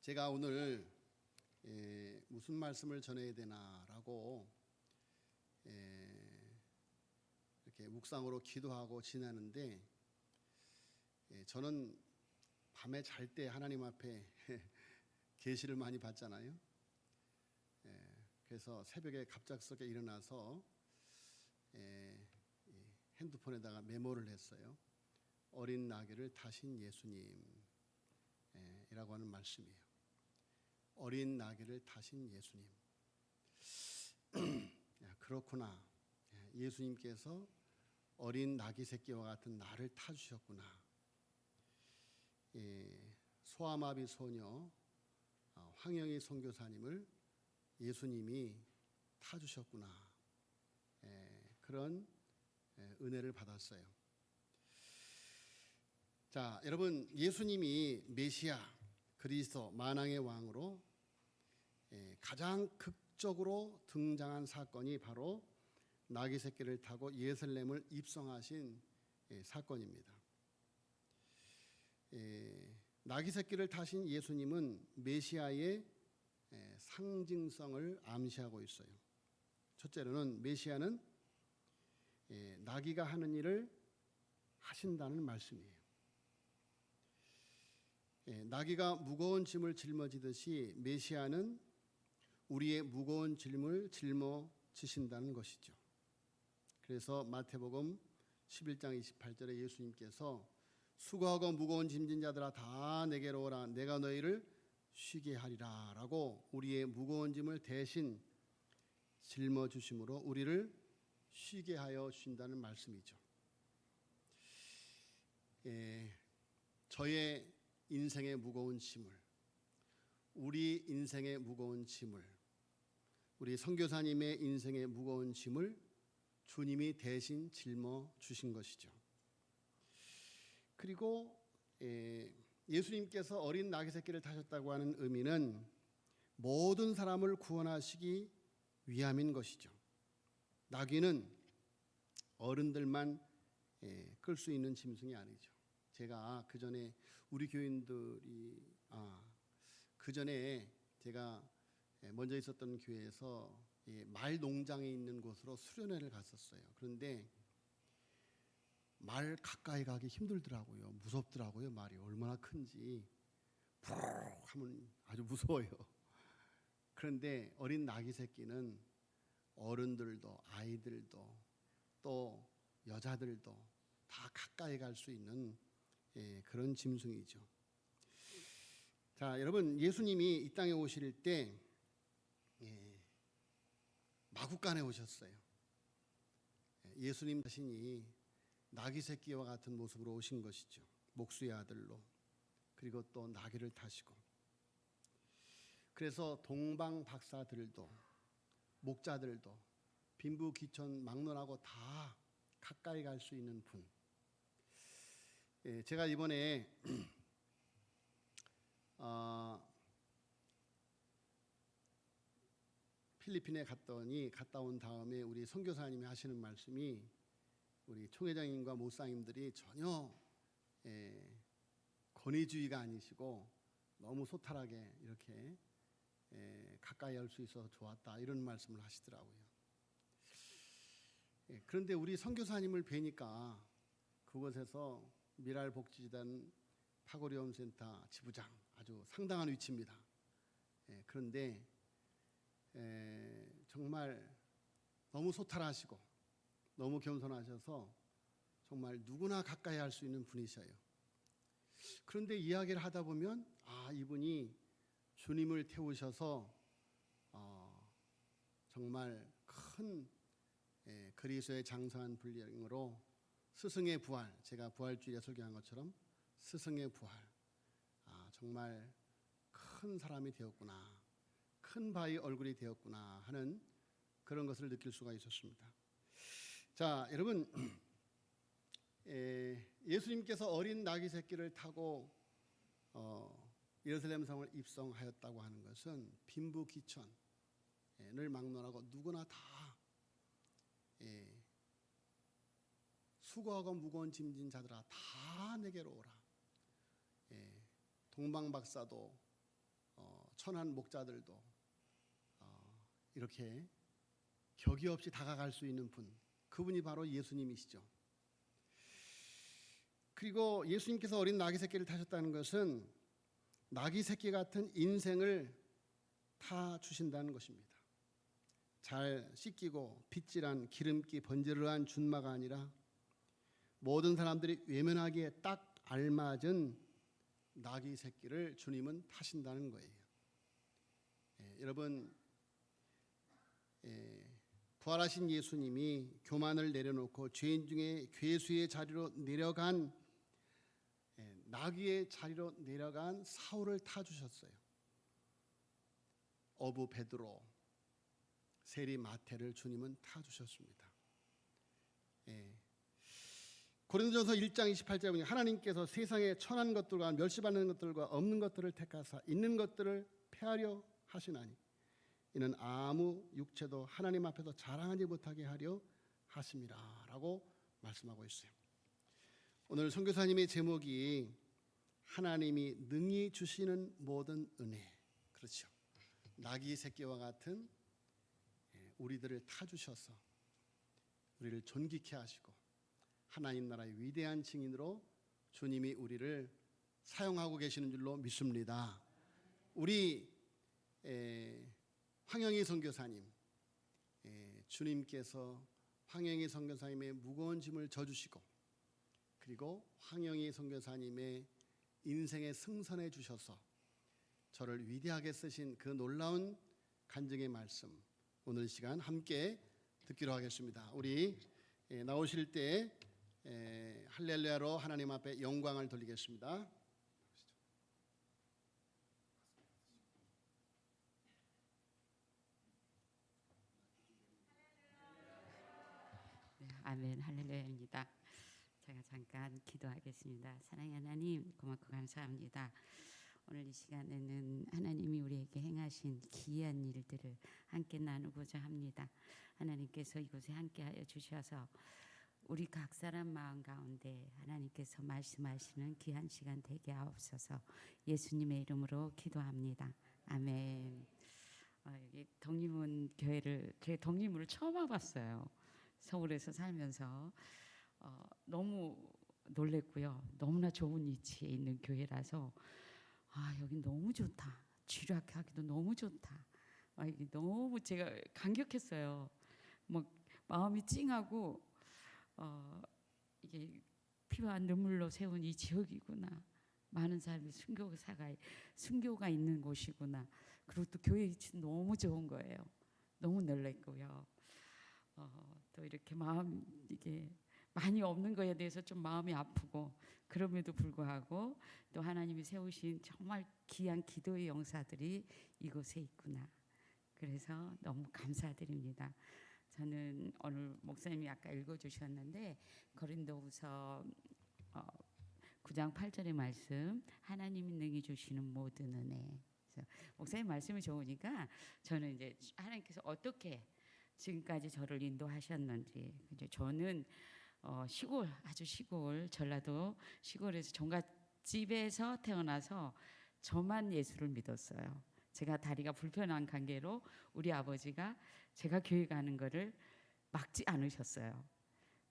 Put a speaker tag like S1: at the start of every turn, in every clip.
S1: 제가 오늘 무슨 말씀을 전해야 되나라고 이렇게 묵상으로 기도하고 지내는데, 저는 밤에 잘 때 하나님 앞에 계시를 많이 받잖아요. 그래서 새벽에 갑작스럽게 일어나서 핸드폰에다가 메모를 했어요. 어린 나귀를 타신 예수님 이라고 하는 말씀이에요. 어린 나귀를 타신 예수님. 그렇구나. 예수님께서 어린 나귀 새끼와 같은 나를 타주셨구나. 소아마비 소녀 황영희 선교사님을 예수님이 타주셨구나. 그런 은혜를 받았어요. 자, 여러분, 예수님이 메시아 그리스도 만왕의 왕으로 가장 극적으로 등장한 사건이 바로 나귀 새끼를 타고 예루살렘을 입성하신 사건입니다. 나귀 새끼를 타신 예수님은 메시아의 상징성을 암시하고 있어요. 첫째로는 메시아는 나귀가 하는 일을 하신다는 말씀이에요. 나귀가 무거운 짐을 짊어지듯이 메시아는 우리의 무거운 짐을 짊어지신다는 것이죠. 그래서 마태복음 11장 28절에 예수님께서 수고하고 무거운 짐진 자들아 다 내게로 오라 내가 너희를 쉬게 하리라 라고 우리의 무거운 짐을 대신 짊어주심으로 우리를 쉬게 하여 주신다는 말씀이죠. 저의 인생의 무거운 짐을, 우리 인생의 무거운 짐을, 우리 선교사님의 인생의 무거운 짐을 주님이 대신 짊어주신 것이죠. 그리고 예수님께서 어린 나귀 새끼를 타셨다고 하는 의미는 모든 사람을 구원하시기 위함인 것이죠. 나귀는 어른들만 끌 수 있는 짐승이 아니죠. 제가 그 전에 우리 교인들이 그 전에 제가 먼저 있었던 교회에서 말 농장에 있는 곳으로 수련회를 갔었어요. 그런데 말 가까이 가기 힘들더라고요. 무섭더라고요. 말이 얼마나 큰지 푸르 하면 아주 무서워요. 그런데 어린 나귀 새끼는 어른들도 아이들도 또 여자들도 다 가까이 갈 수 있는 그런 짐승이죠. 자, 여러분, 예수님이 이 땅에 오실 때 마구간에 오셨어요. 예수님 자신이 나귀 새끼와 같은 모습으로 오신 것이죠. 목수의 아들로. 그리고 또 나귀를 타시고. 그래서 동방 박사들도 목자들도 빈부 귀천 막론하고 다 가까이 갈 수 있는 분. 제가 이번에 필리핀에 갔다 온 다음에 우리 선교사님이 하시는 말씀이 우리 총회장님과 목사님들이 전혀 권위주의가 아니시고 너무 소탈하게 이렇게 가까이 할 수 있어서 좋았다 이런 말씀을 하시더라고요. 그런데 우리 선교사님을 뵈니까 그곳에서 미랄복지재단 파고리홈센터 지부장 아주 상당한 위치입니다. 그런데 정말 너무 소탈하시고 너무 겸손하셔서 정말 누구나 가까이 할 수 있는 분이셔요. 그런데 이야기를 하다 보면 이분이 주님을 태우셔서 정말 큰 그리스도의 장성한 분량으로 스승의 부활, 제가 부활주일에 설교한 것처럼 스승의 부활, 정말 큰 사람이 되었구나, 큰 바위 얼굴이 되었구나 하는 그런 것을 느낄 수가 있었습니다. 자, 여러분, 예수님께서 어린 나귀 새끼를 타고 예루살렘 성을 입성하였다고 하는 것은 빈부 귀천을 막론하고 누구나 다 수고하고 무거운 짐진 자들아 다 내게로 오라. 동방 박사도 천한 목자들도 이렇게 격이 없이 다가갈 수 있는 분, 그분이 바로 예수님이시죠. 그리고 예수님께서 어린 나귀 새끼를 타셨다는 것은 나귀 새끼 같은 인생을 타 주신다는 것입니다. 잘 씻기고 빗질한 기름기 번지르한 준마가 아니라 모든 사람들이 외면하기에 딱 알맞은 나귀 새끼를 주님은 타신다는 거예요. 여러분, 부활하신 예수님이 교만을 내려놓고 죄인 중에 괴수의 자리로 내려간 나귀의 자리로 내려간 사울을 타주셨어요. 어부 베드로, 세리 마태를 주님은 타주셨습니다. 고린도전서 1장 28절에 보니 하나님께서 세상에 천한 것들과 멸시받는 것들과 없는 것들을 택하사 있는 것들을 폐하려 하시나니 이는 아무 육체도 하나님 앞에서 자랑하지 못하게 하려 하심이라 라고 말씀하고 있어요. 오늘 선교사님의 제목이 하나님이 능히 주시는 모든 은혜, 그렇죠. 나귀 새끼와 같은 우리들을 타주셔서 우리를 존귀케 하시고 하나님 나라의 위대한 증인으로 주님이 우리를 사용하고 계시는 줄로 믿습니다. 우리 황영희 선교사님, 주님께서 황영희 선교사님의 무거운 짐을 져주시고 그리고 황영희 선교사님의 인생의 승선해 주셔서 저를 위대하게 쓰신 그 놀라운 간증의 말씀, 오늘 시간 함께 듣기로 하겠습니다. 우리 나오실 때 할렐루야로 하나님 앞에 영광을 돌리겠습니다.
S2: 네, 아멘, 할렐루야입니다. 제가 잠깐 기도하겠습니다. 사랑의 하나님, 고맙고 감사합니다. 오늘 이 시간에는 하나님이 우리에게 행하신 기이한 일들을 함께 나누고자 합니다. 하나님께서 이곳에 함께하여 주셔서 우리 각 사람 마음 가운데 하나님께서 말씀하시는 귀한 시간 되게 하옵소서. 예수님의 이름으로 기도합니다. 아멘. 여기 독립문 교회를, 제 독립문을 처음 와봤어요. 서울에서 살면서 너무 놀랬고요. 너무나 좋은 위치에 있는 교회라서 여기 너무 좋다. 주력하기도 너무 좋다. 이게 너무 제가 감격했어요. 막 마음이 찡하고 이게 피와 눈물로 세운 이 지역이구나. 많은 사람이 순교가 있는 곳이구나. 그리고 또 교회 위치 너무 좋은 거예요. 너무 놀랬고요. 또 이렇게 이게 많이 없는 거에 대해서 좀 마음이 아프고, 그럼에도 불구하고 또 하나님이 세우신 정말 귀한 기도의 용사들이 이곳에 있구나. 그래서 너무 감사드립니다. 저는 오늘 목사님이 아까 읽어주셨는데 고린도후서 9장 8절의 말씀, 하나님이 능히 주시는 모든 은혜. 그래서 목사님 말씀이 좋으니까 저는 이제 하나님께서 어떻게 지금까지 저를 인도하셨는지, 이제 저는 아주 시골 전라도 시골에서 종갓집에서 태어나서 저만 예수를 믿었어요. 제가 다리가 불편한 관계로 우리 아버지가 제가 교회 가는 거를 막지 않으셨어요.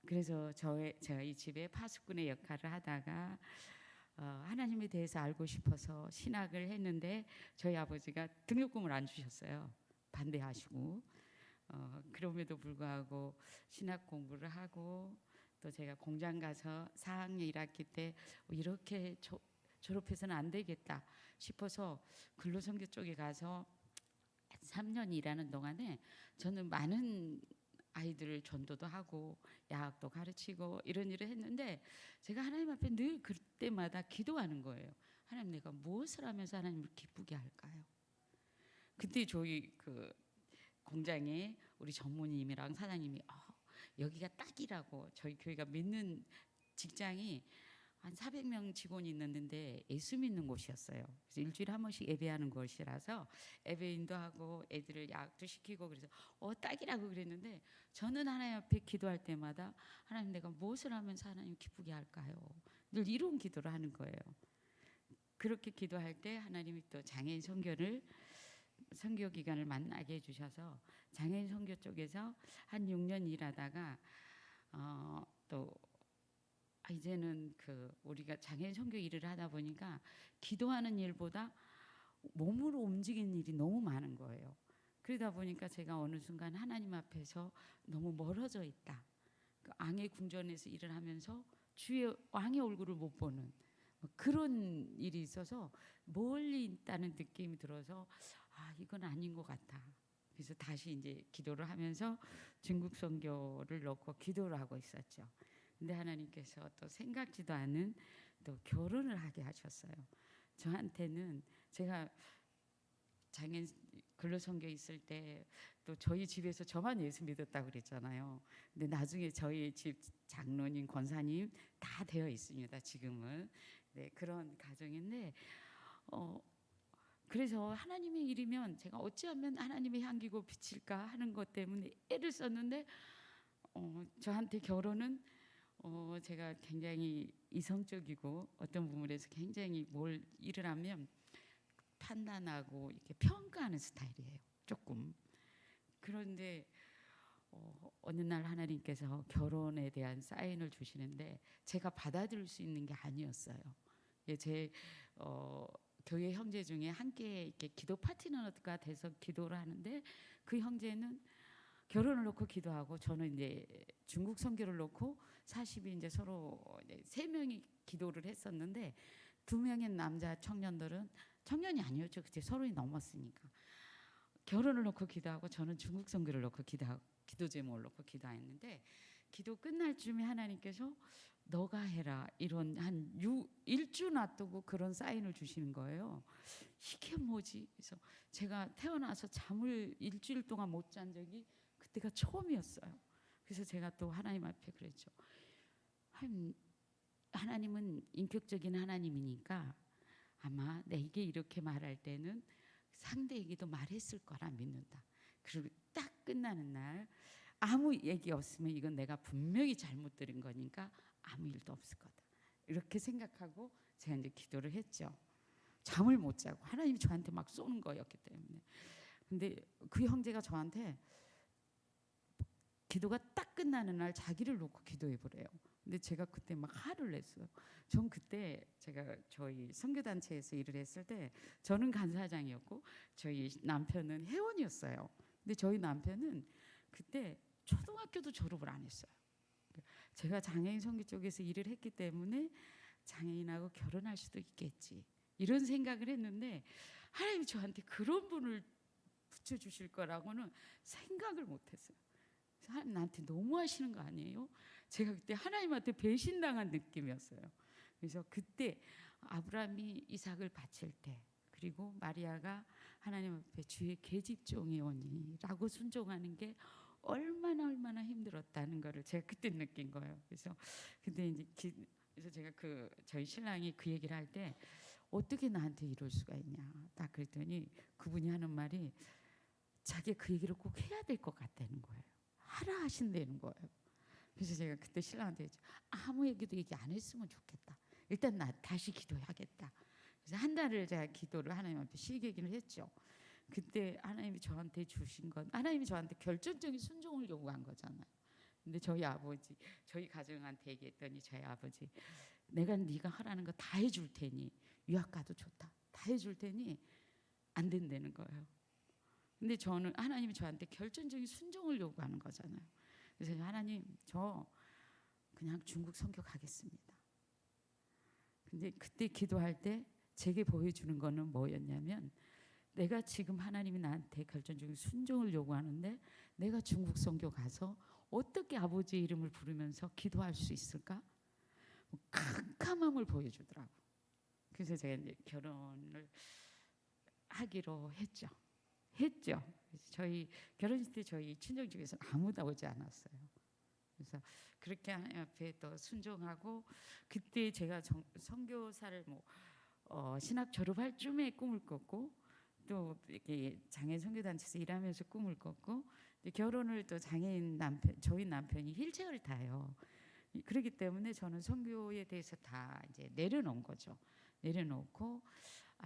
S2: 그래서 제가 이 집에 파수꾼의 역할을 하다가 하나님에 대해서 알고 싶어서 신학을 했는데 저희 아버지가 등록금을 안 주셨어요. 반대하시고. 그럼에도 불구하고 신학 공부를 하고, 또 제가 공장 가서 4학년 1학기 때 이렇게 졸업해서는 안 되겠다 싶어서 근로선교 쪽에 가서 3년 일하는 동안에 저는 많은 아이들을 전도도 하고 야학도 가르치고 이런 일을 했는데, 제가 하나님 앞에 늘 그때마다 기도하는 거예요. 하나님, 내가 무엇을 하면서 하나님을 기쁘게 할까요? 그때 저희 그 공장에 우리 전무님이랑 사장님이 여기가 딱이라고, 저희 교회가 믿는 직장이 한 400명 직원이 있는데 예수 믿는 곳이었어요. 그래서 일주일에 한 번씩 예배하는 곳이라서 예배인도 하고 애들을 야학도 시키고, 그래서 딱이라고 그랬는데, 저는 하나님 앞에 기도할 때마다 하나님, 내가 무엇을 하면서 하나님 기쁘게 할까요? 늘 이런 기도를 하는 거예요. 그렇게 기도할 때 하나님이 또 장애인 선교 기간을 만나게 해주셔서 장애인 선교 쪽에서 한 6년 일하다가 또 이제는 그 우리가 장애인 선교 일을 하다 보니까 기도하는 일보다 몸으로 움직이는 일이 너무 많은 거예요. 그러다 보니까 제가 어느 순간 하나님 앞에서 너무 멀어져 있다. 그 앙의 궁전에서 일을 하면서 주의 왕의 얼굴을 못 보는 그런 일이 있어서 멀리 있다는 느낌이 들어서 이건 아닌 것 같아. 그래서 다시 이제 기도를 하면서 중국 선교를 놓고 기도를 하고 있었죠. 근데 하나님께서 또 생각지도 않은 또 결혼을 하게 하셨어요. 저한테는 제가 장애인 근로선교 있을 때 또 저희 집에서 저만 예수 믿었다고 그랬잖아요. 근데 나중에 저희 집 장로님, 권사님 다 되어 있습니다. 지금은. 네, 그런 가정인데 그래서 하나님의 일이면 제가 어찌하면 하나님의 향기고 빛일까 하는 것 때문에 애를 썼는데 저한테 결혼은 제가 굉장히 이성적이고 어떤 부분에서 굉장히 뭘 일을 하면 판단하고 이렇게 평가하는 스타일이에요. 조금. 그런데 어느 날 하나님께서 결혼에 대한 사인을 주시는데 제가 받아들일 수 있는 게 아니었어요. 제 교회 형제 중에 함께 이렇게 기도 파트너가 돼서 기도를 하는데 그 형제는 결혼을 놓고 기도하고 저는 이제 중국 선교를 놓고 40이 이제 서로 이제 3명이 기도를 했었는데 2명의 남자 청년들은 청년이 아니었죠. 그때 30이 넘었으니까 결혼을 놓고 기도하고 저는 중국 선교를 놓고 기도 제목을 놓고 기도했는데 기도 끝날 쯤에 하나님께서 너가 해라 이런 한 일주 놔두고 그런 사인을 주시는 거예요. 이게 뭐지? 그래서 제가 태어나서 잠을 일주일 동안 못 잔 적이 그때가 처음이었어요. 그래서 제가 또 하나님 앞에 그랬죠. 하나님은 인격적인 하나님이니까 아마 내게 이렇게 말할 때는 상대에게도 말했을 거라 믿는다. 그리고 딱 끝나는 날 아무 얘기 없으면 이건 내가 분명히 잘못 들은 거니까 아무 일도 없을 거다. 이렇게 생각하고 제가 이제 기도를 했죠. 잠을 못 자고 하나님이 저한테 막 쏘는 거였기 때문에. 근데 그 형제가 저한테 기도가 딱 끝나는 날 자기를 놓고 기도해 보래요. 근데 제가 그때 막 화를 냈어요. 전 그때 제가 저희 선교단체에서 일을 했을 때 저는 간사장이었고 저희 남편은 회원이었어요. 근데 저희 남편은 그때 초등학교도 졸업을 안 했어요. 제가 장애인 선교 쪽에서 일을 했기 때문에 장애인하고 결혼할 수도 있겠지 이런 생각을 했는데 하나님이 저한테 그런 분을 붙여주실 거라고는 생각을 못했어요. 하나님 나한테 너무하시는 거 아니에요? 제가 그때 하나님한테 배신당한 느낌이었어요. 그래서 그때 아브라함이 이삭을 바칠 때 그리고 마리아가 하나님 앞에 주의 계집종이 오니라고 순종하는 게 얼마나 힘들었다는 거를 제가 그때 느낀 거예요. 그래서 근데 이제 그래서 제가 저희 신랑이 그 얘기를 할 때 어떻게 나한테 이럴 수가 있냐 딱 그랬더니 그분이 하는 말이 자기가 그 얘기를 꼭 해야 될 것 같다는 거예요. 하라 하신다는 거예요. 그래서 제가 그때 신랑한테 했죠. 아무 얘기도 얘기 안 했으면 좋겠다. 일단 나 다시 기도해야겠다. 그래서 한 달을 제가 기도를 하나님한테 시기를 했죠. 그때 하나님이 저한테 주신 건 하나님이 저한테 결정적인 순종을 요구한 거잖아요. 근데 저희 아버지, 저희 가정한테 얘기했더니 저희 아버지 내가 네가 하라는 거 다 해줄 테니 유학 가도 좋다. 다 해줄 테니 안 된다는 거예요. 근데 저는 하나님이 저한테 결정적인 순종을 요구하는 거잖아요. 그래서 하나님 저 그냥 중국 선교 가겠습니다. 근데 그때 기도할 때 제게 보여주는 거는 뭐였냐면 내가 지금 하나님이 나한테 결정적인 순종을 요구하는데 내가 중국 선교 가서 어떻게 아버지의 이름을 부르면서 기도할 수 있을까? 캄캄함을 보여주더라고. 그래서 제가 이제 결혼을 하기로 했죠. 그래서 저희 결혼식 때 저희 친정 중에서 아무도 오지 않았어요. 그래서 그렇게 하나님 앞에 또 순종하고 그때 제가 선교사를 신학 졸업할 쯤에 꿈을 꿨고 또 이렇게 장애인 선교단체에서 일하면서 꿈을 꿨고 결혼을 또 장애인 저희 남편이 휠체어를 타요. 그렇기 때문에 저는 선교에 대해서 다 이제 내려놓은 거죠. 내려놓고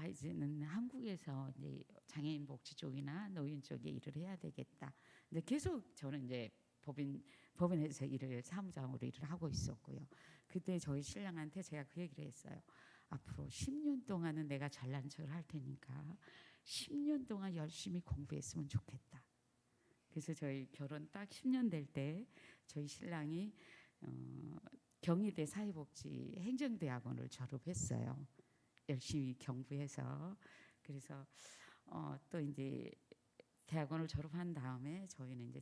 S2: 이제는 한국에서 이제 장애인 복지 쪽이나 노인 쪽에 일을 해야 되겠다. 근데 계속 저는 이제 법인에서 일을 사무장으로 일을 하고 있었고요. 그때 저희 신랑한테 제가 그 얘기를 했어요. 앞으로 10년 동안은 내가 잘난 척을 할 테니까 10년 동안 열심히 공부했으면 좋겠다. 그래서 저희 결혼 딱 10년 될 때 저희 신랑이 경희대 사회복지 행정대학원을 졸업했어요. 열심히 공부해서. 그래서 또 이제 대학원을 졸업한 다음에 저희는 이제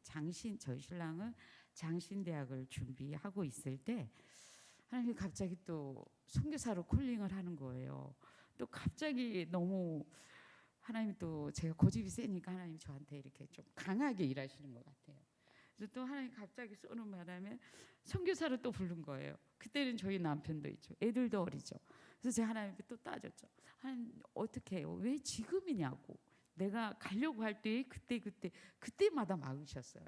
S2: 저희 신랑은 장신대학을 준비하고 있을 때 하나님이 갑자기 또 선교사로 콜링을 하는 거예요. 또 갑자기 너무 하나님이 또 제가 고집이 세니까 하나님 저한테 이렇게 좀 강하게 일하시는 것 같아요. 그래서 또 하나님 갑자기 쏘는 바람에 선교사로 또 부른 거예요. 그때는 저희 남편도 있죠. 애들도 어리죠. 그래서 제가 하나님께 또 따졌죠. 하나님 어떻게 해요? 왜 지금이냐고. 내가 가려고 할 때 그때마다 막으셨어요.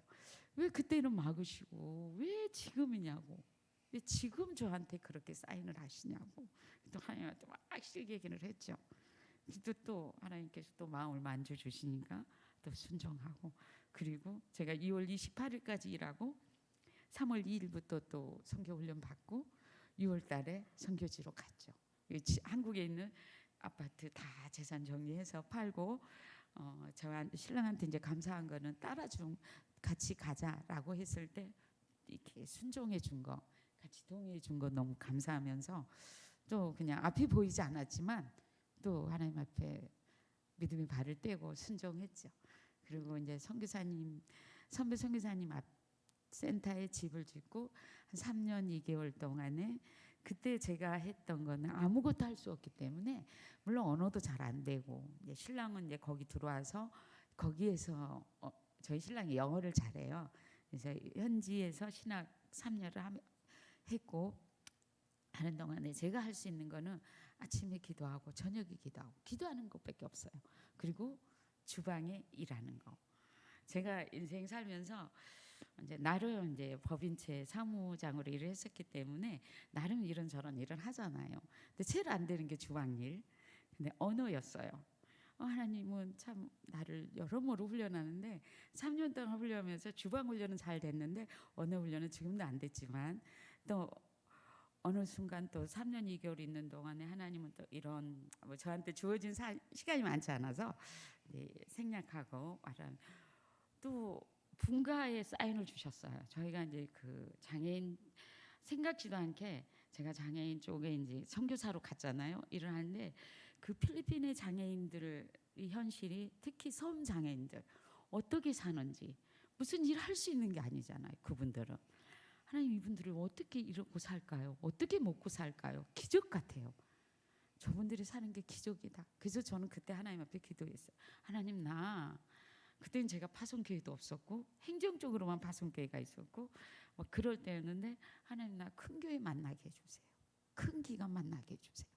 S2: 왜 그때는 막으시고 왜 지금이냐고. 왜 지금 저한테 그렇게 사인을 하시냐고. 또 하나님한테 막 실개기를 했죠. 또 하나님께서 또 마음을 만져주시니까 또 순종하고, 그리고 제가 2월 28일까지 일하고 3월 2일부터 또 선교훈련 받고 6월 달에 선교지로 갔죠. 한국에 있는 아파트 다 재산 정리해서 팔고 저한테 신랑한테 이제 감사한 거는 같이 가자라고 했을 때 이렇게 순종해 준 거, 같이 동의해 준 거 너무 감사하면서 또 그냥 앞이 보이지 않았지만 또 하나님 앞에 믿음의 발을 떼고 순종했죠. 그리고 이제 선배 선교사님 앞 센터에 집을 짓고 한 3년 2개월 동안에 그때 제가 했던 거는 아무것도 할 수 없기 때문에 물론 언어도 잘 안 되고 이제 신랑은 이제 거기 들어와서 거기에서 저희 신랑이 영어를 잘해요. 그래서 현지에서 신학 3년을 했고 하는 동안에 제가 할 수 있는 거는 아침에 기도하고 저녁에 기도하고 기도하는 것밖에 없어요. 그리고 주방에 일하는 거. 제가 인생 살면서 이제 나름 이제 법인체 사무장으로 일을 했었기 때문에 나름 이런저런 일을 하잖아요. 근데 제일 안 되는 게 주방일. 근데 언어였어요. 하나님은 참 나를 여러모로 훈련하는데 3년 동안 훈련하면서 주방 훈련은 잘 됐는데 언어 훈련은 지금도 안 됐지만 또 어느 순간 또 3년 2개월 있는 동안에 하나님은 또 이런 저한테 주어진 시간이 많지 않아서 생략하고 말한 또 분가에 사인을 주셨어요. 저희가 이제 그 장애인 생각지도 않게 제가 장애인 쪽에 이제 선교사로 갔잖아요. 일을 하는데 그 필리핀의 장애인들의 현실이 특히 섬 장애인들 어떻게 사는지 무슨 일 할 수 있는 게 아니잖아요. 그분들은. 하나님 이분들을 어떻게 이러고 살까요? 어떻게 먹고 살까요? 기적 같아요. 저분들이 사는 게 기적이다. 그래서 저는 그때 하나님 앞에 기도했어요. 하나님 그때는 제가 파송교회도 없었고 행정적으로만 파송교회가 있었고 뭐 그럴 때였는데 하나님 나 큰 교회 만나게 해주세요. 큰 기관 만나게 해주세요.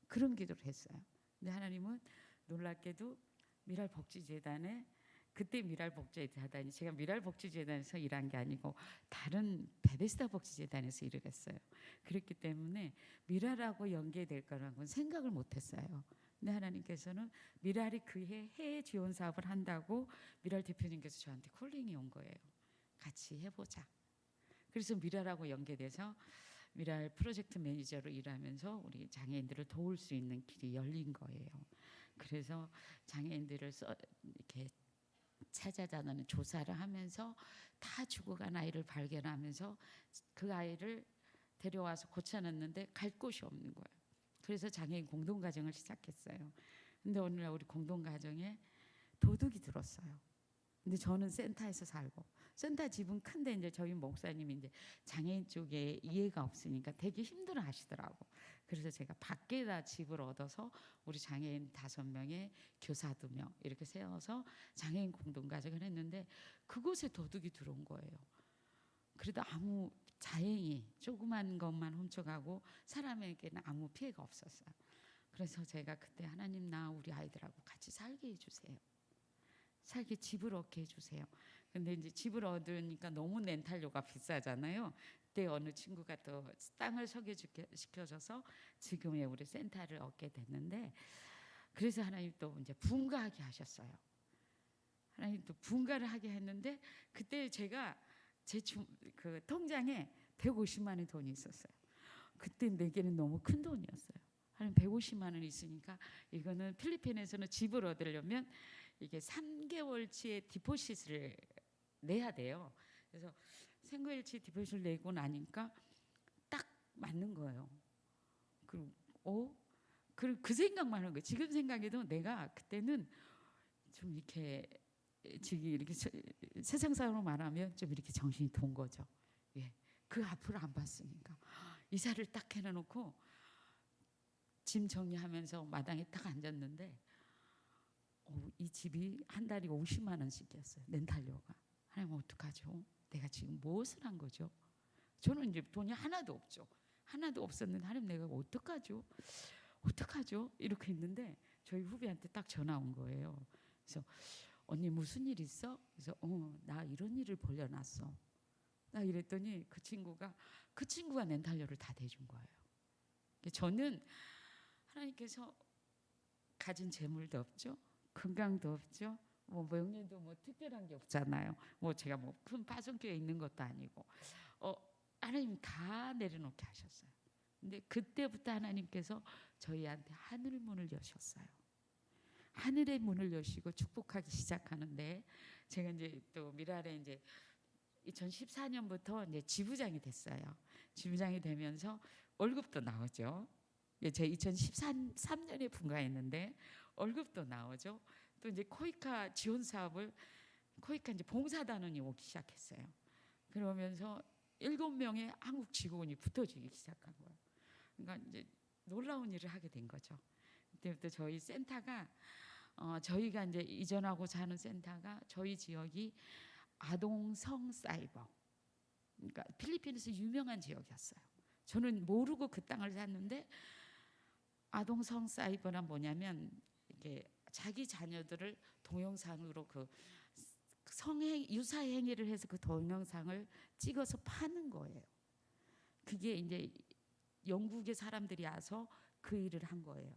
S2: 그런 기도를 했어요. 근데 하나님은 놀랍게도 미랄복지재단에 그때 미랄복지재단이 제가 미랄복지재단에서 일한 게 아니고 다른 베데스다 복지재단에서 일을 했어요. 그렇기 때문에 미랄하고 연계될 거라고는 생각을 못했어요. 근데 하나님께서는 미랄이 그해 해외 지원 사업을 한다고 미랄 대표님께서 저한테 콜링이 온 거예요. 같이 해보자. 그래서 미랄하고 연계돼서 미랄 프로젝트 매니저로 일하면서 우리 장애인들을 도울 수 있는 길이 열린 거예요. 그래서 장애인들을 이렇게 찾아다니는 조사를 하면서 다 죽어간 아이를 발견하면서 그 아이를 데려와서 고쳐놨는데 갈 곳이 없는 거예요. 그래서 장애인 공동가정을 시작했어요. 근데 어느 날 우리 공동가정에 도둑이 들었어요. 근데 저는 센터에서 살고 센터 집은 큰데 이제 저희 목사님이 이제 장애인 쪽에 이해가 없으니까 되게 힘들어 하시더라고. 그래서 제가 밖에다 집을 얻어서 우리 장애인 5명에 교사 2명 이렇게 세워서 장애인 공동가정을 했는데 그곳에 도둑이 들어온 거예요. 그래도 다행히 조그만 것만 훔쳐가고 사람에게는 아무 피해가 없었어요. 그래서 제가 그때 하나님 나 우리 아이들하고 같이 살게 해주세요. 살게 집을 얻게 해주세요. 근데 이제 집을 얻으니까 너무 렌탈료가 비싸잖아요. 그때 어느 친구가 또 땅을 소개시켜줘서 지금의 우리 센터를 얻게 됐는데, 그래서 하나님 또 이제 분가하게 하셨어요. 하나님 또 분가를 하게 했는데, 그때 제가 그 통장에 150만 원 돈이 있었어요. 그때 내게는 너무 큰 돈이었어요. 한 150만 원 있으니까 이거는 필리핀에서는 집을 얻으려면 이게 3개월치의 디포시트를 내야 돼요. 그래서 3개월치 디포시트를 내고 나니까 딱 맞는 거예요. 그리고 그 생각만 하는 거예요. 지금 생각해도 내가 그때는 좀 이렇게 지금 이렇게 세상사로 말하면 좀 이렇게 정신이 돈 거죠. 예, 그 앞을 안 봤으니까 이사를 딱 해놓고 짐 정리하면서 마당에 딱 앉았는데 이 집이 한 달에 50만 원씩이었어요. 렌탈료가. 하나님 어떡하죠? 내가 지금 무엇을 한 거죠? 저는 이제 돈이 하나도 없죠. 하나도 없었는데 하나님 내가 어떡하죠? 어떡하죠? 이렇게 있는데 저희 후배한테 딱 전화 온 거예요. 그래서 언니 무슨 일 있어? 그래서 나 이런 일을 벌려놨어. 나 이랬더니 그 친구가 렌탈료를 다 대준 거예요. 저는 하나님께서 가진 재물도 없죠, 건강도 없죠, 뭐 명예도 뭐 특별한 게 없잖아요. 뭐 제가 뭐 큰 파송교에 있는 것도 아니고 하나님 다 내려놓게 하셨어요. 근데 그때부터 하나님께서 저희한테 하늘 문을 여셨어요. 하늘의 문을 여시고 축복하기 시작하는데, 제가 이제 또 미랄에 이제 2014년부터 이제 지부장이 됐어요. 지부장이 되면서 월급도 나오죠. 제가 2013년에 분가했는데 월급도 나오죠. 또 이제 코이카 지원 사업을 코이카 이제 봉사단원이 오기 시작했어요. 그러면서 7명의 한국 직원이 붙어지기 시작한 거예요. 그러니까 이제 놀라운 일을 하게 된 거죠. 그때부터 저희 센터가 저희가 이제 이전하고자 하는 센터가 저희 지역이 아동 성 사이버, 그러니까 필리핀에서 유명한 지역이었어요. 저는 모르고 그 땅을 샀는데, 아동 성 사이버란 뭐냐면 이게 자기 자녀들을 동영상으로 그 성행 유사 행위를 해서 그 동영상을 찍어서 파는 거예요. 그게 이제 영국의 사람들이 와서 그 일을 한 거예요.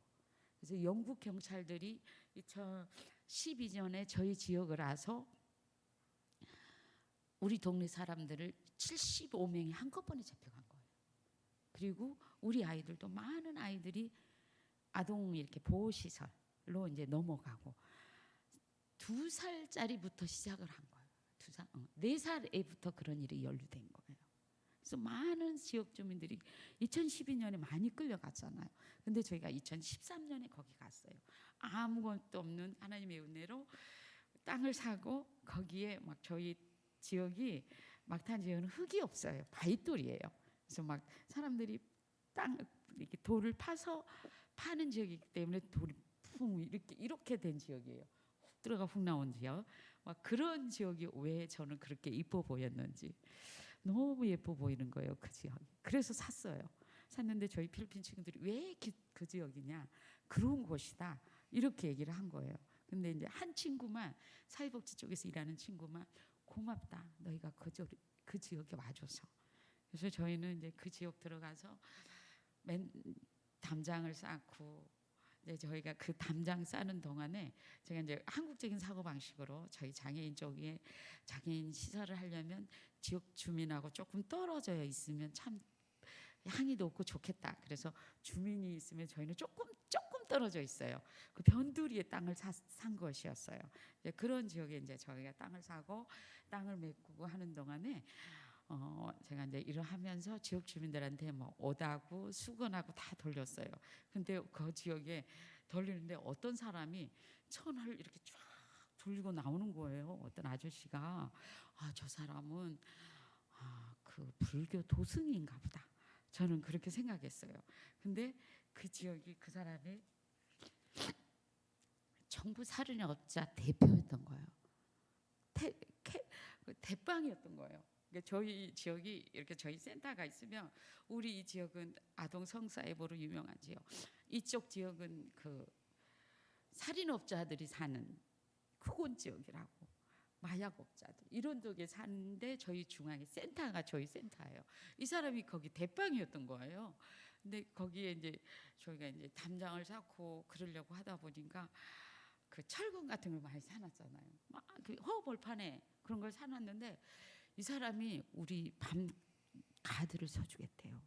S2: 그래서 영국 경찰들이 2012년에 저희 지역을 와서 우리 동네 사람들을 75명이 한꺼번에 잡혀간 거예요. 그리고 우리 아이들도 많은 아이들이 아동 이렇게 보호시설로 이제 넘어가고, 2살짜리부터 시작을 한 거예요. 4살 애부터 그런 일이 연루된 거예요. 그래서 많은 지역 주민들이 2012년에 많이 끌려갔잖아요. 근데 저희가 2013년에 거기 갔어요. 아무것도 없는 하나님의 은혜로 땅을 사고, 거기에 막 저희 지역이 막탄 지역은 흙이 없어요. 바위돌이에요. 그래서 막 사람들이 이렇게 돌을 파서 파는 지역이기 때문에 돌이 푹 이렇게 된 지역이에요. 훅 들어가 훅 나온 지역. 막 그런 지역이 왜 저는 그렇게 이뻐 보였는지, 너무 예뻐 보이는 거예요, 그 지역이. 그래서 샀어요. 샀는데 저희 필리핀 친구들이 왜 그 지역이냐, 그런 곳이다, 이렇게 얘기를 한 거예요. 근데 이제 한 친구만, 사회복지 쪽에서 일하는 친구만, 고맙다, 너희가 그 지역에 와줘서. 그래서 저희는 이제 그 지역 들어가서 담장을 쌓고, 이제 저희가 그 담장 싸는 동안에 제가 이제 한국적인 사고 방식으로 저희 장애인 쪽에 장애인 시설을 하려면 지역 주민하고 조금 떨어져 있으면 참 향이 높고 좋겠다. 그래서 주민이 있으면 저희는 조금 떨어져 있어요. 그 변두리에 땅을 산 것이었어요. 이제 그런 지역에 이제 저희가 땅을 사고 땅을 메꾸고 하는 동안에 제가 이제 일을 하면서 지역 주민들한테 뭐 오다구, 수건하고 다 돌렸어요. 근데 그 지역에 돌리는데 어떤 사람이 천을 이렇게 쫙 돌리고 나오는 거예요. 어떤 아저씨가. 저 사람은 그 불교 도승인가 보다. 저는 그렇게 생각했어요. 근데 그 지역이, 그 사람이 정부 살인업자 대표였던 거예요. 대빵이었던 거예요. 그러니까 저희 지역이 이렇게 저희 센터가 있으면, 우리 이 지역은 아동 성사회보로 유명한 지역, 이쪽 지역은 그 살인업자들이 사는 후곤 지역이라고. 마약업자들 이런 쪽에 사는데 저희 중앙에 센터가 저희 센터예요. 이 사람이 거기 대빵이었던 거예요. 근데 거기에 이제 저희가 이제 담장을 쌓고 그러려고 하다 보니까 그 철근 같은 걸 많이 사놨잖아요. 막 그 허벌판에 그런 걸 사놨는데 이 사람이 우리 밤 가드를 서주겠대요.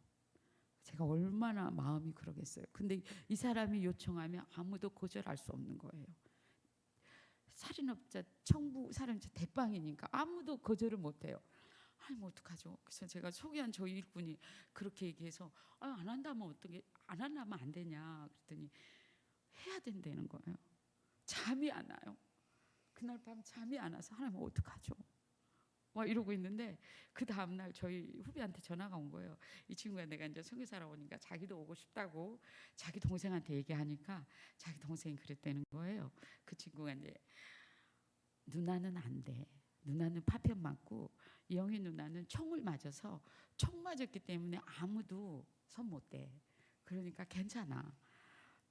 S2: 제가 얼마나 마음이 그러겠어요. 근데 이 사람이 요청하면 아무도 거절할 수 없는 거예요. 살인업자 청부 사람자 대빵이니까 아무도 거절을 못해요. 아니 뭐 어떡하죠? 그래서 제가 소개한 저희 일꾼이 그렇게 얘기해서 안 한다면 어떻게 안 한다면 안 되냐 그랬더니 해야 된다는 거예요. 잠이 안 와요. 그날 밤 잠이 안 와서 하나님 어떡하죠? 막 이러고 있는데 그 다음 날 저희 후배한테 전화가 온 거예요. 이 친구가 내가 이제 선교사로 오니까 자기도 오고 싶다고 자기 동생한테 얘기하니까 자기 동생이 그랬다는 거예요. 그 친구가 이제 누나는 안 돼. 누나는 파편 맞고 영희 누나는 총을 맞아서 총 맞았기 때문에 아무도 손 못 대. 그러니까 괜찮아.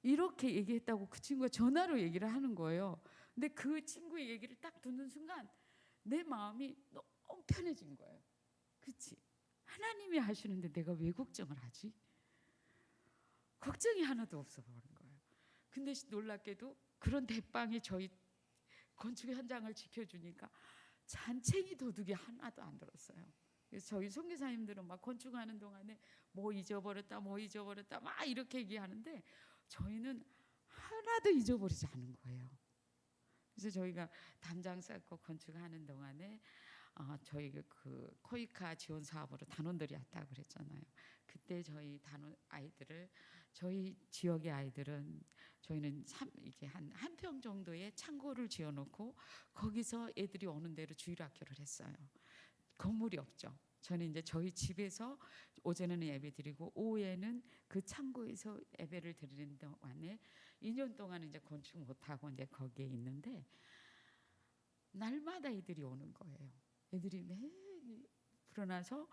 S2: 이렇게 얘기했다고 그 친구가 전화로 얘기를 하는 거예요. 근데 그 친구의 얘기를 딱 듣는 순간 내 마음이 너무 편해진 거예요. 그치? 하나님이 하시는데 내가 왜 걱정을 하지? 걱정이 하나도 없어 버린 거예요. 근데 놀랍게도 그런 대빵이 저희 건축 현장을 지켜주니까 잔챙이 도둑이 하나도 안 들었어요. 그래서 저희 선교사님들은 막 건축하는 동안에 뭐 잊어버렸다 막 이렇게 얘기하는데 저희는 하나도 잊어버리지 않은 거예요. 그래서 저희가 담장 쌓고 건축하는 동안에 저희 그 코이카 지원 사업으로 단원들이 왔다고 그랬잖아요. 그때 저희 단원 아이들을 저희 지역의 아이들은 저희는 이게 한 평 정도의 창고를 지어놓고 거기서 애들이 오는 대로 주일학교를 했어요. 건물이 없죠. 저는 이제 저희 집에서 오전에는 예배 드리고 오후에는 그 창고에서 예배를 드리는 동안에 2년 동안 이제 건축 못하고 이제 거기에 있는데 날마다 애들이 오는 거예요. 애들이 매일 불어나서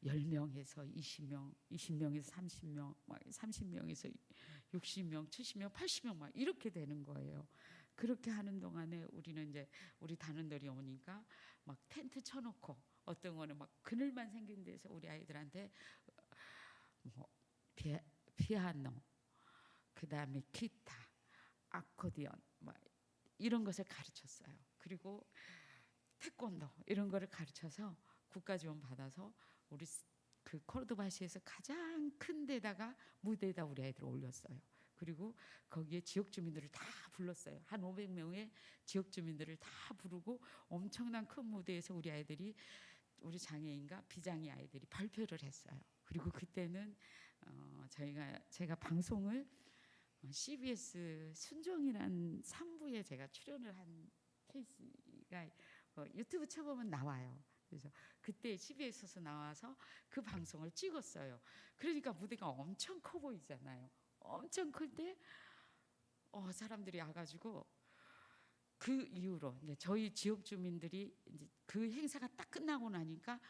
S2: 10명에서 20명, 20명에서 30명, 막 30명에서 60명, 70명, 80명 막 이렇게 되는 거예요. 그렇게 하는 동안에 우리는 이제 우리 단원들이 오니까 막 텐트 쳐놓고 어떤 거는 막 그늘만 생긴 데서 우리 아이들한테 뭐 피아노, 그 다음에 기타, 아코디언 막 이런 것을 가르쳤어요. 그리고 태권도 이런 거를 가르쳐서 국가 지원 받아서 우리 그 코르도바시에서 가장 큰 데다가 무대에다 우리 아이들을 올렸어요. 그리고 거기에 지역 주민들을 다 불렀어요. 한 500명의 지역 주민들을 다 부르고 엄청난 큰 무대에서 우리 아이들이 우리 장애인과 비장애 아이들이 발표를 했어요. 그리고 그때는 제가 방송을 CBS 순종이란 3부에 제가 출연을 한 케이스가 유튜브 쳐보면 나와요. 그래서 그때 CBS에서 나와서 그 방송을 찍었어요. 그러니까 무대가 엄청 커 보이잖아요. 엄청 클 때 사람들이 와가지고 그 이후로 이제 저희 지역 주민들이 이제 그 행사가 딱 끝나고 나니까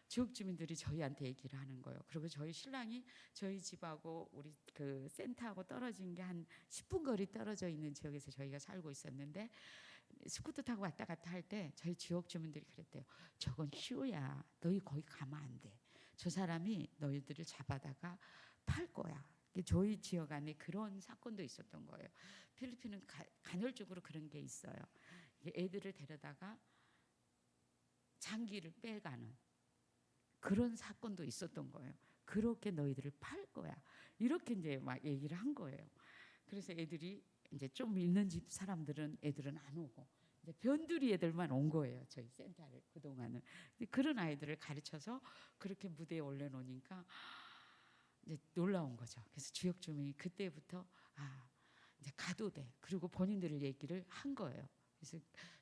S2: 지역 주민들이 저희한테 얘기를 하는 거예요. 그리고 저희 신랑이 저희 집하고 우리 그 센터하고 떨어진 게 한 10분 거리 떨어져 있는 지역에서 저희가 살고 있었는데 스쿠터 타고 왔다 갔다 할 때 저희 지역 주민들이 그랬대요. 저건 쇼야. 너희 거기 가면 안 돼. 저 사람이 너희들을 잡아다가 팔 거야. 저희 지역 안에 그런 사건도 있었던 거예요. 필리핀은 간헐적으로 그런 게 있어요. 애들을 데려다가 장기를 빼가는 그런 사건도 있었던 거예요. 그렇게 너희들을 팔 거야. 이렇게 이제 막 얘기를 한 거예요. 그래서 애들이 이제 좀 있는 집 사람들은 애들은 안 오고 이제 변두리 애들만 온 거예요. 저희 센터를 그동안은. 그런 아이들을 가르쳐서 그렇게 무대에 올려놓으니까 이제 놀라운 거죠. 그래서 지역 주민이 그때부터 이제 가도 돼. 그리고 본인들을 얘기를 한 거예요. 그래서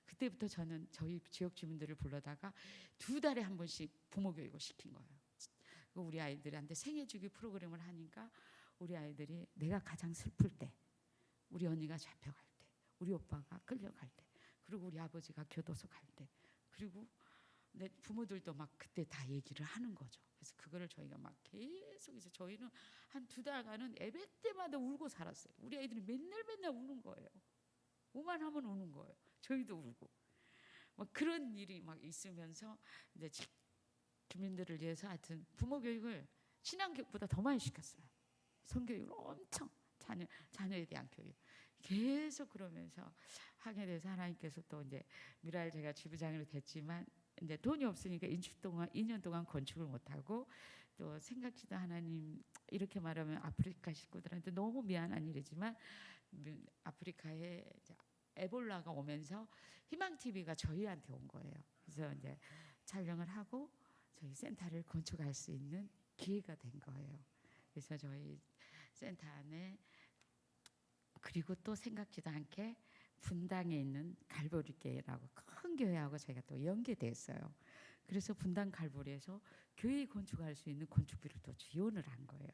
S2: 그때부터 저는 저희 지역 주민들을 불러다가 2달에 한 번씩 부모 교육을 시킨 거예요. 우리 아이들한테 생애 주기 프로그램을 하니까 우리 아이들이 내가 가장 슬플 때, 우리 언니가 잡혀갈 때, 우리 오빠가 끌려갈 때, 그리고 우리 아버지가 교도소 갈 때, 그리고 내 부모들도 막 그때 다 얘기를 하는 거죠. 그래서 그거를 저희가 막 계속 이제 저희는 한 2달간은 예배 때마다 울고 살았어요. 우리 아이들이 맨날 우는 거예요. 오만 하면 우는 거예요. 저희도 울고 막 그런 일이 막 있으면서 이제 주민들을 위해서 하여튼 부모 교육을 신앙교육보다 더 많이 시켰어요. 성교육을 엄청 자녀에 대한 교육 계속 그러면서 하게 돼서 하나님께서 또 이제 미랄 제가 지부장으로 됐지만 이제 돈이 없으니까 2년 동안 건축을 못 하고 또 생각지도 하나님 이렇게 말하면 아프리카 식구들한테 너무 미안한 일이지만 아프리카에 이제 에볼라가 오면서 희망 TV가 저희한테 온 거예요. 그래서 이제 촬영을 하고 저희 센터를 건축할 수 있는 기회가 된 거예요. 그래서 저희 센터 안에 그리고 또 생각지도 않게 분당에 있는 갈보리교회라고 큰 교회하고 저희가 또 연계됐어요. 그래서 분당 갈보리에서 교회 건축할 수 있는 건축비를 또 지원을 한 거예요.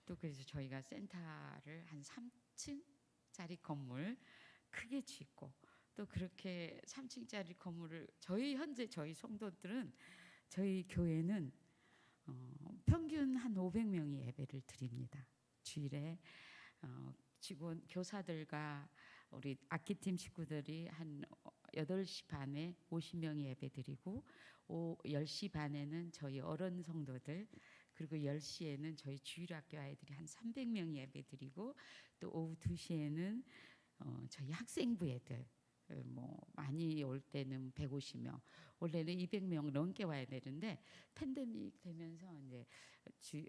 S2: 또 그래서 저희가 센터를 한 3층짜리 건물 크게 짓고 또 그렇게 3층짜리 건물을 현재 저희 성도들은 저희 교회는 평균 한 500명이 예배를 드립니다. 주일에 직원 교사들과 우리 악기팀 식구들이 한 8시 반에 50명이 예배 드리고 10시 반에는 저희 어른 성도들 그리고 10시에는 저희 주일학교 아이들이 한 300명이 예배 드리고 또 오후 2시에는 저희 학생부 애들 뭐 많이 올 때는 150명 원래는 200명 넘게 와야 되는데 팬데믹 되면서 이제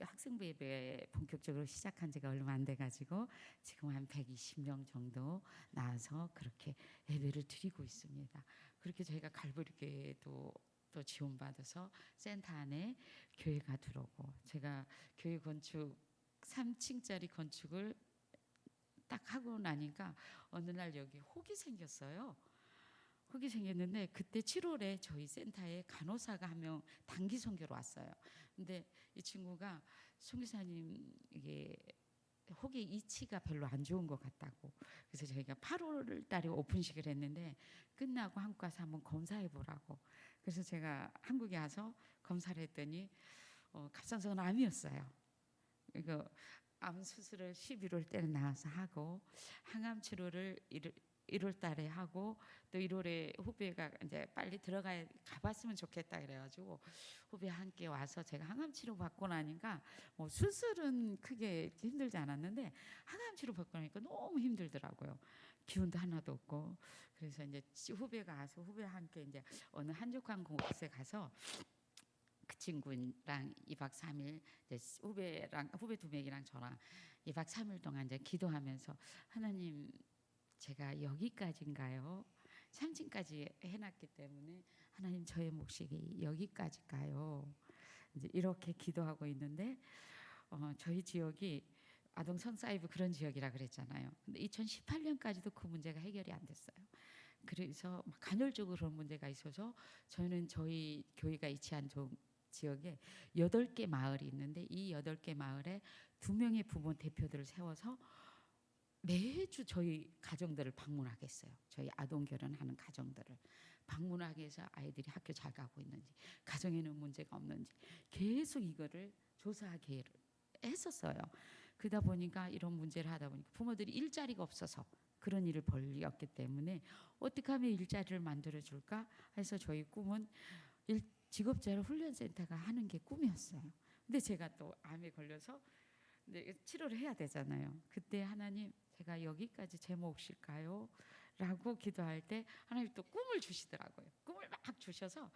S2: 학생부 예배 본격적으로 시작한 지가 얼마 안 돼가지고 지금 한 120명 정도 나와서 그렇게 예배를 드리고 있습니다. 그렇게 저희가 갈보리교회도 또 지원받아서 센터 안에 교회가 들어오고 제가 교회 건축 3층짜리 건축을 딱 하고 나니까 어느 날 여기 혹이 생겼어요. 혹이 생겼는데 그때 7월에 저희 센터에 간호사가 한 명 단기 선교로 왔어요. 근데 이 친구가 선교사님 이게 혹의 이치가 별로 안 좋은 것 같다고 그래서 저희가 8월 달에 오픈식을 했는데 끝나고 한국 가서 한번 검사해 보라고 그래서 제가 한국에 와서 검사를 했더니 갑상선 암이었어요. 이거 암 수술을 11월 달에 나와서 하고 항암 치료를 1월 달에 하고 또 1월에 후배가 이제 빨리 가봤으면 좋겠다 그래가지고 후배와 함께 와서 제가 항암 치료 받고 나니까 뭐 수술은 크게 힘들지 않았는데 항암 치료 받고 나니까 너무 힘들더라고요. 기운도 하나도 없고 그래서 이제 후배가 와서 후배와 함께 이제 어느 한적한 곳에 가서 그 친구랑 2박 3일 이제 후배 2명이랑 저랑 2박 3일 동안 이제 기도하면서 하나님 제가 여기까지인가요? 3층까지 해놨기 때문에 하나님 저의 몫이 여기까지인가요? 이제 이렇게 기도하고 있는데 저희 지역이 아동 성사이브 그런 지역이라 그랬잖아요. 근데 2018년까지도 그 문제가 해결이 안 됐어요. 그래서 간헐적으로 그런 문제가 있어서 저는 저희 교회가 위치한 지역에 8개 마을이 있는데 이 8개 마을에 2명의 부모 대표들을 세워서 매주 저희 가정들을 방문하겠어요. 저희 아동 결혼하는 가정들을 방문하게 해서 아이들이 학교 잘 가고 있는지 가정에는 문제가 없는지 계속 이거를 조사하게 했었어요. 그러다 보니까 이런 문제를 하다 보니까 부모들이 일자리가 없어서 그런 일을 벌였기 때문에 어떻게 하면 일자리를 만들어줄까 해서 저희 꿈은 직업자료 훈련센터가 하는 게 꿈이었어요. 근데 제가 또 암에 걸려서 치료를 해야 되잖아요. 그때 하나님 제가 여기까지 제 몫일까요? 라고 기도할 때 하나님 또 꿈을 주시더라고요. 꿈을 막 주셔서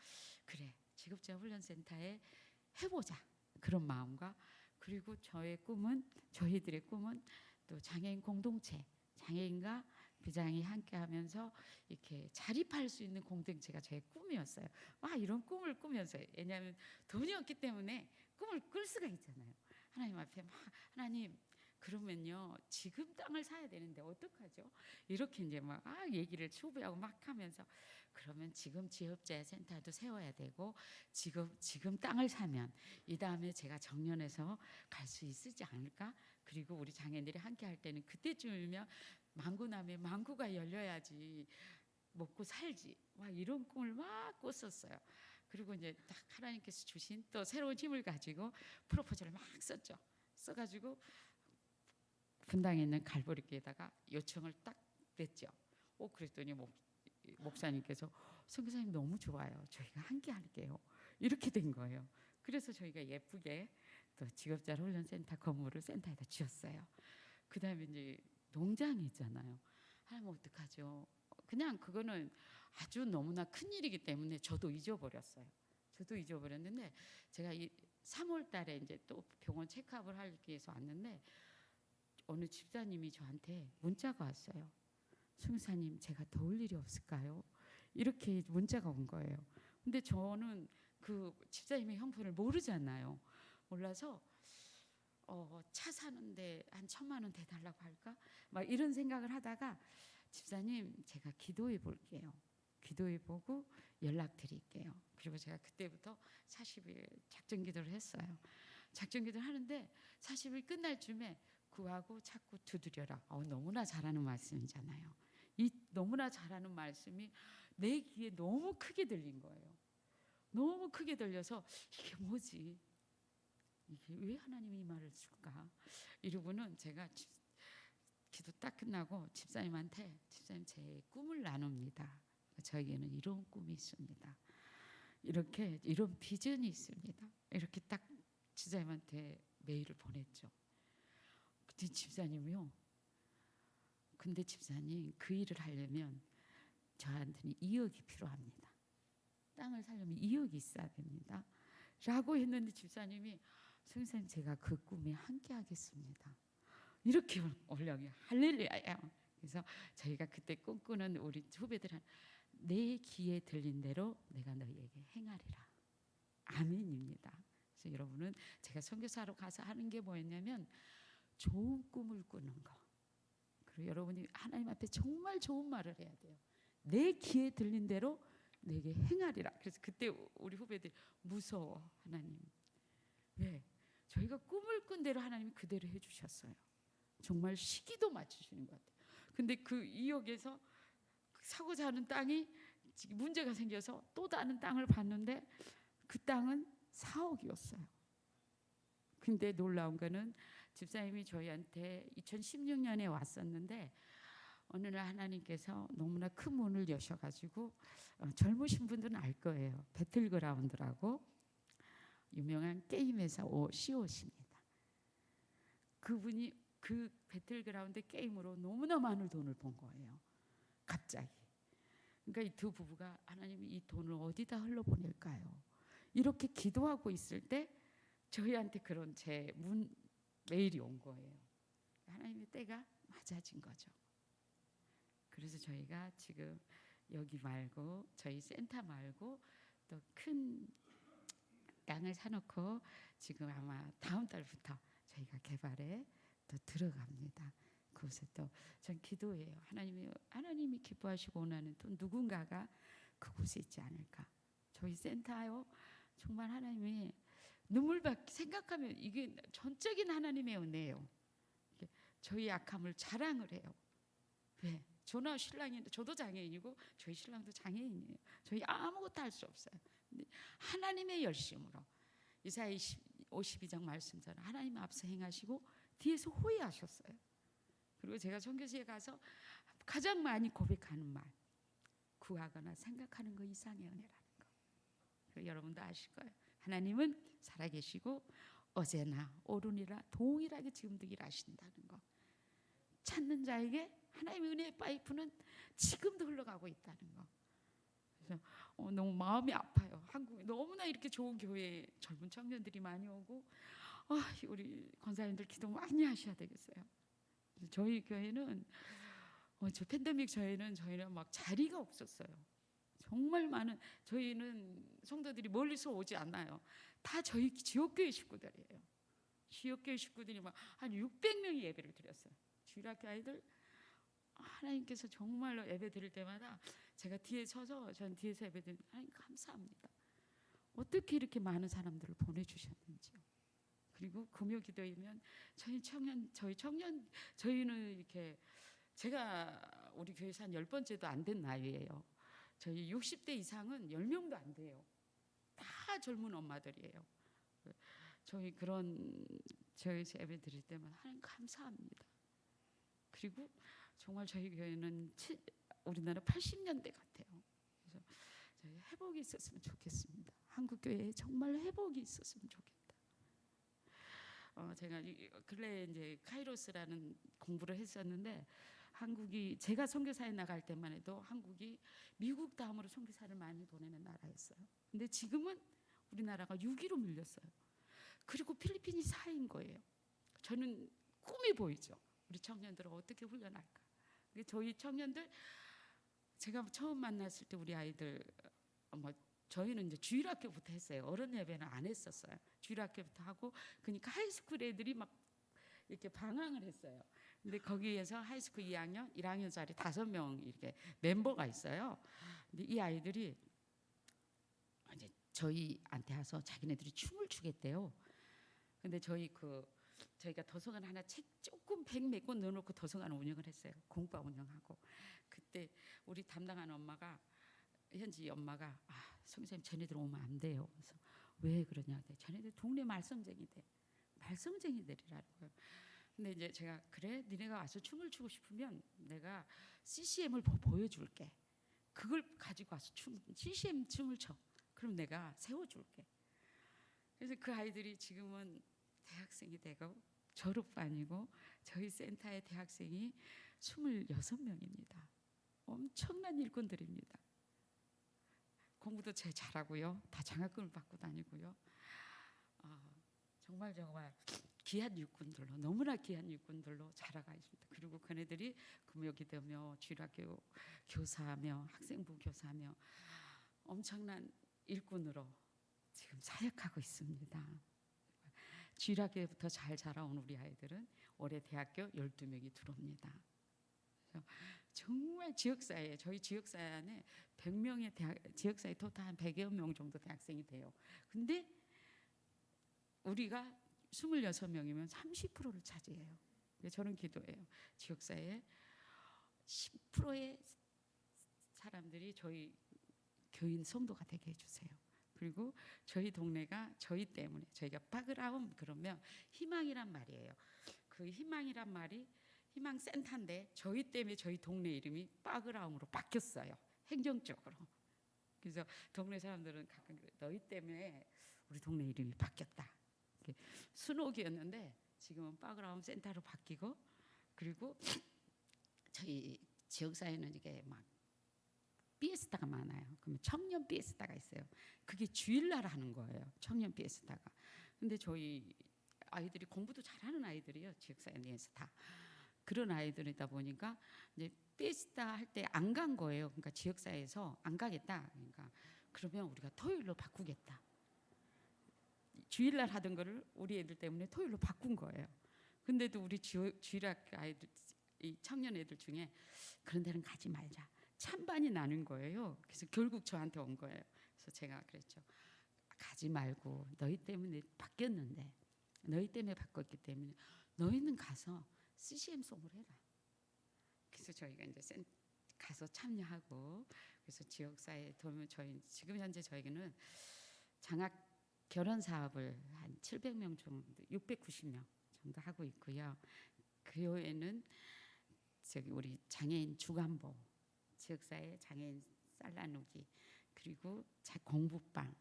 S2: 그래 직업자 훈련센터에 해보자 그런 마음과 그리고 저희들의 꿈은 또 장애인 공동체 장애인과 비장이 함께하면서 이렇게 자립할 수 있는 공동체가 제 꿈이었어요. 이런 꿈을 꾸면서 왜냐하면 돈이 없기 때문에 꿈을 꿀 수가 있잖아요. 하나님 앞에 하나님 그러면요 지금 땅을 사야 되는데 어떡하죠? 이렇게 이제 얘기를 후배하고 막 하면서 그러면 지금 지역자의 센터도 세워야 되고 지금 땅을 사면 이 다음에 제가 정년해서 갈 수 있지 않을까? 그리고 우리 장애인들이 함께 할 때는 그때쯤이면 망구남에 망구가 열려야지 먹고 살지 이런 꿈을 막 꿨었어요. 그리고 이제 딱 하나님께서 주신 또 새로운 힘을 가지고 프로포즈를 막 써가지고 분당에 있는 갈보리교에다가 요청을 딱 냈죠. 그랬더니 목사님께서 선교사님 너무 좋아요. 저희가 함께 할게요. 이렇게 된 거예요. 그래서 저희가 예쁘게 또 직업자료 훈련센터 건물을 센터에다 지었어요. 그다음에 이제 농장이 있잖아요. 하면 어떡하죠? 그냥 그거는 아주 너무나 큰 일이기 때문에 저도 잊어버렸어요. 저도 잊어버렸는데 제가 이 3월 달에 이제 또 병원 체크업을 하기 위해서 왔는데 어느 집사님이 저한테 문자가 왔어요. 선교사님, 제가 도울 일이 없을까요? 이렇게 문자가 온 거예요. 근데 저는 그 집사님의 형편을 모르잖아요. 몰라서 차 사는데 한 1,000만 원 대달라고 할까? 막 이런 생각을 하다가 집사님, 제가 기도해 볼게요. 기도해 보고 연락 드릴게요. 그리고 제가 그때부터 40일 작전 기도를 했어요. 작전 기도를 하는데 40일 끝날 쯤에 구하고 찾고 두드려라. 너무나 잘하는 말씀이잖아요. 이 너무나 잘하는 말씀이 내 귀에 너무 크게 들린 거예요. 너무 크게 들려서 이게 뭐지? 이게 왜 하나님이 이 말을 줄까? 이러고는 제가 기도 딱 끝나고 집사님한테 집사님 제 꿈을 나눕니다. 저에게는 이런 꿈이 있습니다. 이렇게 이런 비전이 있습니다. 이렇게 딱 집사님한테 메일을 보냈죠. 그때 집사님이요. 근데 집사님 그 일을 하려면 저한테는 2억이 필요합니다. 땅을 사려면 2억이 있어야 됩니다. 라고 했는데 집사님이 선생님 제가 그 꿈에 함께 하겠습니다. 이렇게 올려요. 할렐루야야. 그래서 저희가 그때 꿈꾸는 우리 후배들은 내 귀에 들린 대로 내가 너희에게 행하리라. 아멘입니다. 그래서 여러분은 제가 선교사로 가서 하는 게 뭐였냐면 좋은 꿈을 꾸는 거. 그리고 여러분이 하나님 앞에 정말 좋은 말을 해야 돼요. 내 귀에 들린 대로 내게 행하리라. 그래서 그때 우리 후배들이 무서워 하나님. 왜? 저희가 꿈을 꾼 대로 하나님이 그대로 해주셨어요. 정말 시기도 맞추시는 것 같아요. 근데 그 2억에서 사고자 하는 땅이 문제가 생겨서 또 다른 땅을 봤는데 그 땅은 4억이었어요. 근데 놀라운 거는 집사님이 저희한테 2016년에 왔었는데 어느 날 하나님께서 너무나 큰 문을 여셔가지고 젊으신 분들은 알 거예요. 배틀그라운드라고 유명한 게임 회사 CEO십니다. 그분이 그 배틀그라운드 게임으로 너무나 많은 돈을 번 거예요. 갑자기. 그러니까 이 두 부부가 하나님 이 돈을 어디다 흘러보낼까요? 이렇게 기도하고 있을 때 저희한테 그런 메일이 온 거예요. 하나님의 때가 맞아진 거죠. 그래서 저희가 지금 여기 말고 저희 센터 말고 또 큰 땅을 사놓고 지금 아마 다음 달부터 저희가 개발에 또 들어갑니다. 그곳에 또 전 기도해요. 하나님이 기뻐하시고 원하는 또 누군가가 그곳에 있지 않을까. 저희 센터요 정말 하나님이 눈물밖에 생각하면 이게 전적인 하나님의 은혜예요. 저희 약함을 자랑을 해요. 왜? 저나 신랑인데 저도 장애인이고 저희 신랑도 장애인이에요. 저희 아무것도 할 수 없어요. 근데 하나님의 열심으로 이사야 52장 말씀처럼 하나님 앞서 행하시고 뒤에서 호위하셨어요. 그리고 제가 선교지에 가서 가장 많이 고백하는 말, 구하거나 생각하는 거 이상의 은혜라는 거. 그리고 여러분도 아실 거예요. 하나님은 살아계시고 어제나 오늘이라 동일하게 지금도 일하신다는 거. 찾는 자에게 하나님의 은혜의 파이프는 지금도 흘러가고 있다는 거. 그래서 너무 마음이 아파요. 한국에 너무나 이렇게 좋은 교회에 젊은 청년들이 많이 오고 우리 권사님들 기도 많이 하셔야 되겠어요. 저희 교회는 저 팬데믹 저희는 막 자리가 없었어요. 정말 많은 저희는 성도들이 멀리서 오지 않아요. 다 저희 지역교회 식구들이에요. 지역교회 식구들이 막 한 600명이 예배를 드렸어요. 주일학교 아이들 하나님께서 정말로 예배 드릴 때마다 제가 뒤에 서서 전 뒤에서 예배 드리면 하나님 감사합니다. 어떻게 이렇게 많은 사람들을 보내주셨는지요. 그리고 금요 기도이면 저희는 이렇게 제가 우리 교회에서 한 10번째도 안 된 나이예요. 저희 60대 이상은 10명도 안 돼요. 다 젊은 엄마들이에요. 저희에서 예배 드릴 때만 하나님 감사합니다. 그리고 정말 저희 교회는 우리나라 80년대 같아요. 그래서 저희 회복이 있었으면 좋겠습니다. 한국 교회에 정말 회복이 있었으면 좋겠다. 제가 근래 이제 카이로스라는 공부를 했었는데 한국이 제가 선교사에 나갈 때만 해도 한국이 미국 다음으로 선교사를 많이 보내는 나라였어요. 근데 지금은 우리나라가 6위로 밀렸어요. 그리고 필리핀이 4위인 거예요. 저는 꿈이 보이죠. 우리 청년들을 어떻게 훈련할까. 저희 청년들 제가 처음 만났을 때 우리 아이들 저희는 이제 주일학교부터 했어요. 어른 예배는 안 했었어요. 주일학교부터 하고 그러니까 하이스쿨 애들이 막 이렇게 방황을 했어요. 근데 거기에서 하이스쿨 2학년, 1학년짜리 5명 이렇게 멤버가 있어요. 근데 이 아이들이 이제 저희한테 와서 자기네들이 춤을 추겠대요. 근데 저희가 도서관 하나 책 조금 100몇 권 넣어놓고 도서관 운영을 했어요. 공과 운영하고. 그때 우리 담당하는 엄마가 현지 엄마가 선생님 쟤네들 오면 안 돼요. 그래서 왜 그러냐. 쟤네들 동네 말썽쟁이들. 말썽쟁이들이라는 거예요. 근데 이제 제가 그래 니네가 와서 춤을 추고 싶으면 내가 CCM을 보여줄게. 그걸 가지고 와서 CCM 춤을 춰. 그럼 내가 세워줄게. 그래서 그 아이들이 지금은 대학생이 되고 졸업반이고 저희 센터의 대학생이 26명입니다. 엄청난 일꾼들입니다. 공부도 제일 잘하고요. 다 장학금을 받고 다니고요. 정말 귀한 육군들로 너무나 귀한 육군들로 자라가 있습니다. 그리고 그네들이 금요기도며 주일학교 교사하며 학생부 교사하며 엄청난 일꾼으로 지금 사역하고 있습니다. 주일학교부터 잘 자라온 우리 아이들은 올해 대학교 12명이 들어옵니다. 정말 지역사회 저희 지역사회 안에 100명의 지역사회 토탈 한 100여 명 정도 대학생이 돼요. 근데 우리가 26명이면 30%를 차지해요. 저는 기도해요. 지역사회에 10%의 사람들이 저희 교인 성도가 되게 해주세요. 그리고 저희 동네가 저희 때문에 저희가 빠그라움 그러면 희망이란 말이에요. 그 희망이란 말이 희망센터인데 저희 때문에 저희 동네 이름이 빠그라움으로 바뀌었어요. 행정적으로. 그래서 동네 사람들은 가끔 그래요. 너희 때문에 우리 동네 이름이 바뀌었다. 순옥이었는데 지금은 빠그라움 센터로 바뀌고 그리고 저희 지역사회는 이게 막 피에스타가 많아요. 그러면 청년 피에스타가 있어요. 그게 주일날 하는 거예요. 청년 피에스타가. 근데 저희 아이들이 공부도 잘하는 아이들이요. 지역사회 내에서 다. 그런 아이들이다 보니까 이제 피에스타 할 때 안 간 거예요. 그러니까 지역사회에서 안 가겠다. 그러니까 그러면 우리가 토요일로 바꾸겠다. 주일날 하던 거를 우리 애들 때문에 토요일로 바꾼 거예요. 근데도 우리 주일학교 아이들, 이 청년 애들 중에 그런 데는 가지 말자. 찬반이 나는 거예요. 그래서 결국 저한테 온 거예요. 그래서 제가 그랬죠. 가지 말고 너희 때문에 바뀌었는데 너희 때문에 바꿨기 때문에 너희는 가서 CCM송을 해라. 그래서 저희가 이제 가서 참여하고 그래서 지역사회에 도면 저희 지금 현재 저희는 장학 결혼 사업을 한 700명 정도, 690명 정도 하고 있고요. 그 교회는 저기 우리 장애인 주간보, 지역사회 장애인 쌀 나누기, 그리고 공부방,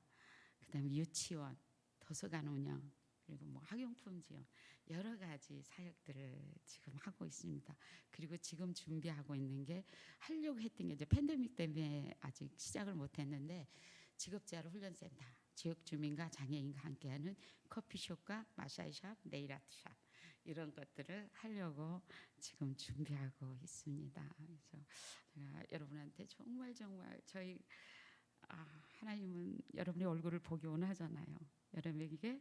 S2: 그다음에 유치원, 도서관 운영, 그리고 뭐 학용품 지원 여러 가지 사역들을 지금 하고 있습니다. 그리고 지금 준비하고 있는 게 하려고 했던 게 이제 팬데믹 때문에 아직 시작을 못했는데 직업재활 훈련센터. 지역 주민과 장애인과 함께하는 커피숍과 마사지샵, 네일아트샵 이런 것들을 하려고 지금 준비하고 있습니다. 그래서 제가 여러분한테 정말 저희 하나님은 여러분의 얼굴을 보기 원하잖아요. 여러분에게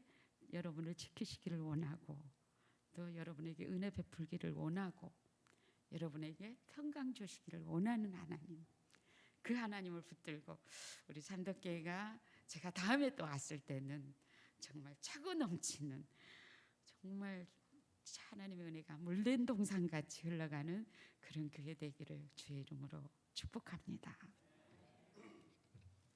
S2: 여러분을 지키시기를 원하고 또 여러분에게 은혜 베풀기를 원하고 여러분에게 평강 주시기를 원하는 하나님. 그 하나님을 붙들고 우리 삼덕교회가 제가 다음에 또 왔을 때는 정말 차고 넘치는 정말 하나님의 은혜가 물된 동산같이 흘러가는 그런 교회 되기를 주의 이름으로 축복합니다.